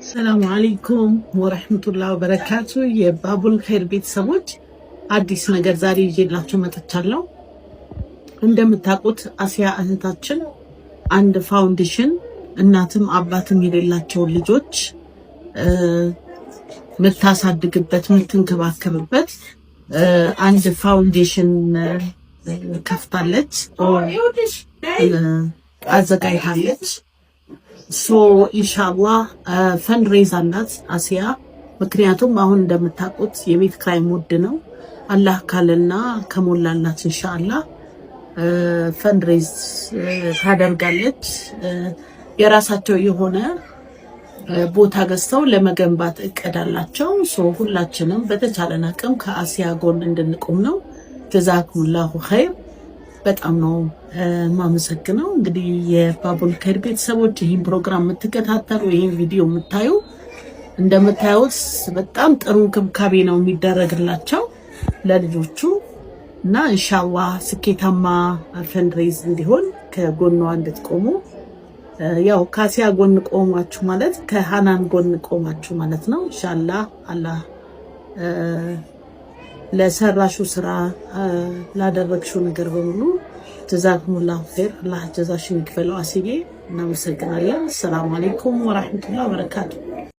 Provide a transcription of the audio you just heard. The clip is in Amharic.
ሰላም አለይኩም ወራህመቱላሂ ወበረካቱ። የባቡል ኸይር ቤተሰቦች አዲስ ነገር ዛሬ ይዤላችሁ መጥቻለሁ። እንደምታውቁት አሲያ እህታችን አንድ ፋውንዴሽን እናትም አባትም የሌላቸው ልጆች ምታሳድግበት ምትንከባከብበት አንድ ፋውንዴሽን ከፍታለች አዘጋጅታለች። ኢንሻአላህ ፈንድሬዝ አላት አሲያ። ምክንያቱም አሁን እንደምታውቁት የቤት ክራይ ውድ ነው። አላህ ካለና ከሞላላት ኢንሻአላህ ፈንድሬዝ ታደርጋለች። የራሳቸው የሆነ ቦታ ገዝተው ለመገንባት እቅድ አላቸው። ሁላችንም በተቻለን አቅም ከአሲያ ጎን እንድንቆም ነው። ጀዛኩሙላሁ ኸይር። በጣም ነው ማመሰግነው። እንግዲህ የባቡል ኸይር ቤተሰቦች ይህን ፕሮግራም የምትከታተሉ ይህን ቪዲዮ የምታዩ እንደምታዩት በጣም ጥሩ እንክብካቤ ነው የሚደረግላቸው ለልጆቹ እና ኢንሻአላህ ስኬታማ ፈንድሬዝ እንዲሆን ከጎኗ እንድትቆሙ። ያው ከአሲያ ጎን ቆማችሁ ማለት ከሃናን ጎን ቆማችሁ ማለት ነው። ኢንሻአላህ አላህ ለሰራሹ ስራ ላደረግሽው ነገር በሙሉ ጀዛኩሙላሁ ኸይር። አላህ ጀዛሽን ይክፈለው። አሲዬ እናመሰግናለን። ሰላም አለይኩም ወራህመቱላሂ ወበረካቱ።